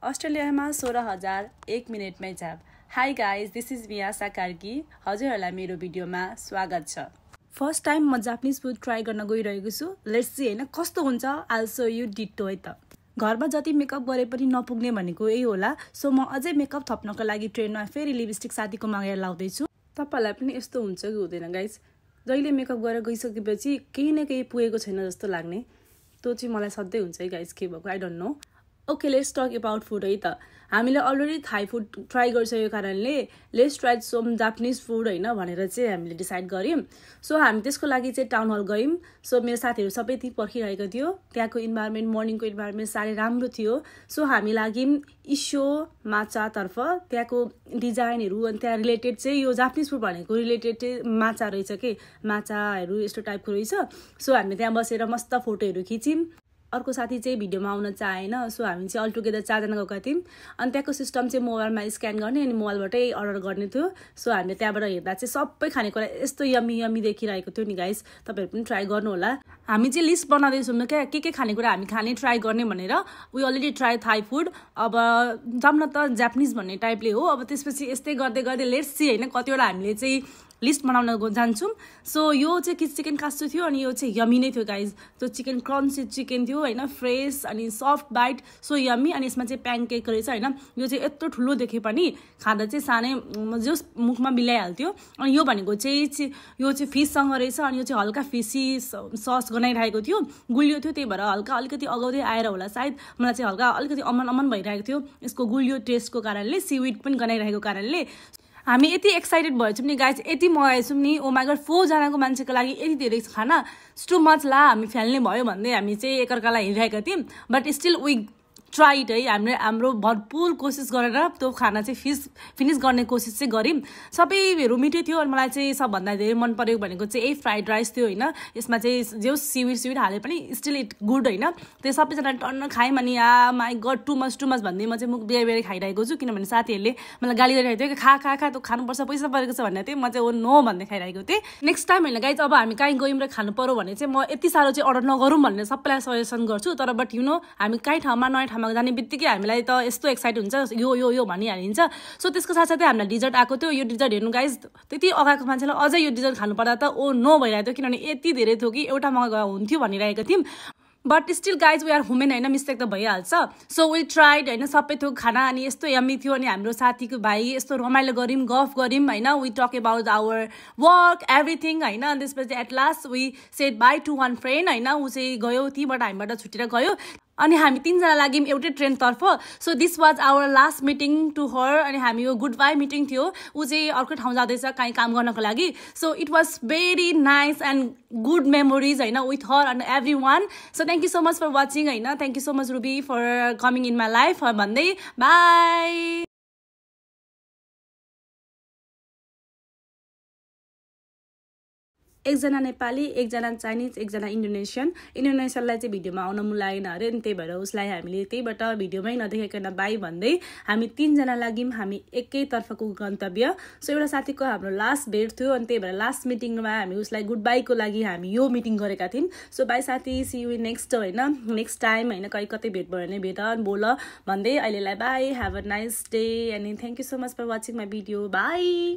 अस्ट्रेलियामा 16,000 1 मिनेटमै जाप। Hi guys, this is Miyasa Karki. हजुरहरूलाई मेरो भिडियोमा स्वागत छ। फर्स्ट टाइम म जापानिज फुड ट्राई गर्न गइरहेको छु। लेट्स सी होइन कस्तो हुन्छ। आइल सो यु डिटो है त। घरमा जति मेकअप गरे पनि नपुग्ने भनेको यही होला। सो म अझै मेकअप थप्नको लागि ट्रेनमा फेरि लिपस्टिक साथीको मागेर लाउँदैछु। तपाईँहरूलाई पनि यस्तो हुन्छ कि हुँदैन गाइज? जहिले मेकअप गरेर गइसकेपछि केही न केही पुगेको छैन जस्तो लाग्ने, त्यो चाहिँ मलाई सधैँ हुन्छ है गाइज। के भएको I don't know. Okay, let's talk about food है त। हामीले अलरेडी थाई फुड ट्राई गरिसकेको कारणले let's try some Japanese food होइन भनेर चाहिँ हामीले डिसाइड गऱ्यौँ। सो हामी त्यसको लागि चाहिँ टाउन हल गयौँ। सो मेरो साथीहरू सबै त्यहीँ पर्खिरहेको थियो। त्यहाँको इन्भाइरोमेन्ट, मर्निङको इन्भाइरोमेन्ट साह्रै राम्रो थियो। सो हामी लाग्यौँ इस्यो माचातर्फ। त्यहाँको डिजाइनहरू अनि त्यहाँ रिलेटेड चाहिँ यो जापानिज फुड भनेको रिलेटेड चाहिँ माचा रहेछ कि माचाहरू यस्तो टाइपको रहेछ। सो हामी त्यहाँ बसेर मस्त फोटोहरू खिच्यौँ। अर्को साथी चाहिँ भिडियोमा आउन चाहेन। सो हामी चाहिँ अलटुगेदर 4 जना गएका थियौँ। अनि त्यहाँको सिस्टम चाहिँ मोबाइलमा स्क्यान गर्ने अनि मोबाइलबाटै अर्डर गर्ने थियो। सो हामीले त्यहाँबाट हेर्दा चाहिँ सबै खानेकुरा यस्तो यमी यमी देखिरहेको थियो नि गाइस। तपाईँहरू पनि ट्राई गर्नु होला। हामी चाहिँ लिस्ट बनाउँदैछौँ क्या के खानेकुरा हामी खाने ट्राई गर्ने भनेर। We already try Thai food. अब जाऊँ न त जापानिज भन्ने टाइपले हो। अब त्यसपछि यस्तै गर्दै गर्दै लेट्स सी होइन कतिवटा हामीले चाहिँ लिस्ट बनाउन जान्छौँ। सो यो चाहिँ चिकन कास्टो थियो अनि यो चाहिँ यमी नै थियो गाइज। त्यो चिकन क्रन्ची चिकन थियो होइन, फ्रेस अनि सफ्ट बाइट, सो यमी। अनि यसमा चाहिँ प्यानकेक रहेछ होइन। यो चाहिँ यत्रो ठुलो देखे पनि खाँदा चाहिँ सानै जस मुखमा मिलाइहाल्थ्यो। अनि यो भनेको चाहिँ यो चाहिँ फिससँग रहेछ अनि यो चाहिँ हल्का फिसी सस गनाइरहेको थियो, गुलियो थियो। त्यही भएर हल्का अलिकति अगाउँदै आएर होला सायद मलाई चाहिँ हल्का अलिकति अमन भइरहेको थियो यसको गुलियो टेस्टको कारणले, सिविड पनि गनाइरहेको कारणले। हामी यति एक्साइटेड भएछौँ नि गाइज, यति मगाएछौँ नि। ओ माई गॉड, 4 जनाको मान्छेको लागि यति धेरै खाना, टु मच ला हामी फ्याल्ने भयो भन्दै हामी चाहिँ एकअर्कालाई हिँडिरहेका थियौँ। बट स्टिल वी ट्राइड है। हाम्रो भरपुर कोसिस गरेर त्यो खाना चाहिँ फिनिस गर्ने कोसिस चाहिँ गऱ्यौँ। सबैहरू मिठो थियो। अनि मलाई चाहिँ सबभन्दा धेरै मन परेको भनेको चाहिँ यही फ्राइड राइस थियो होइन। यसमा चाहिँ जो सिविड हाले पनि स्टिल इट गुड होइन। त्यो सबैजना टन्न खायौँ। अनि माई गड टु मच भन्दै म चाहिँ मुख बिहार खाइरहेको छु, किनभने साथीहरूले मलाई गाली गरिरहेको थियो कि खा त्यो खानुपर्छ, पैसा परेको छ भनेर थिएँ। म चाहिँ ओ नो भन्दै खाइरहेको थिएँ। नेक्स्ट टाइम होइन गाइज, अब हामी कहीँ गयौँ र खानु पर्यो भने चाहिँ म यति साह्रो चाहिँ अर्डर नगरौँ भनेर सबैलाई सजेसन गर्छु। तर बट यु नो हामी कहीँ ठाउँमा नयाँ ठाउँमा जाने बित्तिकै हामीलाई त यस्तो एक्साइट हुन्छ यो भनिहालिन्छ। सो त्यसको साथसाथै हामीलाई डिजर्ट आएको थियो। यो डिजर्ट हेर्नु गाइज, त्यति अगाएको मान्छेलाई अझै यो डिजर्ट खानु पर्दा त ओ नो भइरहेको थियो, किनभने यति धेरै थियो कि एउटा मगा हुन्थ्यो भनिरहेको थियौँ। But still guys we are women होइन, मिस्टेक त भइहाल्छ। सो वी ट्राइड होइन, सबै थियो खाना अनि यस्तो यम्मी थियो। अनि हाम्रो साथीको भाइ यस्तो रमाइलो गऱ्यौँ, गफ गऱ्यौँ होइन। We talk about our work everything होइन। अनि त्यसपछि at last we said bye to one friend होइन। ऊ चाहिँ गयो, तीबाट हामीबाट छुटेर गयो। अनि हामी 3 जना लाग्यौँ एउटै ट्रेनतर्फ। So this was our last meeting to her. अनि हामी यो गुड बाई मिटिङ थियो। ऊ चाहिँ अर्को ठाउँ जाँदैछ कहीँ काम गर्नको लागि। So it was very nice and good memories होइन with her and everyone. So thank you so much for watching होइन। Thank you so much Ruby for coming in my life भन्दै बाई। एकजना नेपाली, एकजना Chinese, एकजना इन्डोनेसियनलाई चाहिँ भिडियोमा आउन मन लागेन अरे। अनि त्यही भएर उसलाई हामीले त्यहीबाट भिडियोमै नदेखाइकन बाई भन्दै हामी 3 जना लाग्यौँ हामी एकैतर्फको गन्तव्य। सो एउटा साथीको हाम्रो लास्ट भेट थियो अनि त्यही भएर लास्ट मिटिङमा हामी उसलाई गुड बाईको लागि हामी यो मिटिङ गरेका थियौँ। सो बाई साथी, सी यु नेक्स्ट होइन, नेक्स्ट टाइम होइन, कतै भेट भयो भने भेट बोल भन्दै अहिलेलाई bye, have a nice day अनि thank you so much for watching my video. By.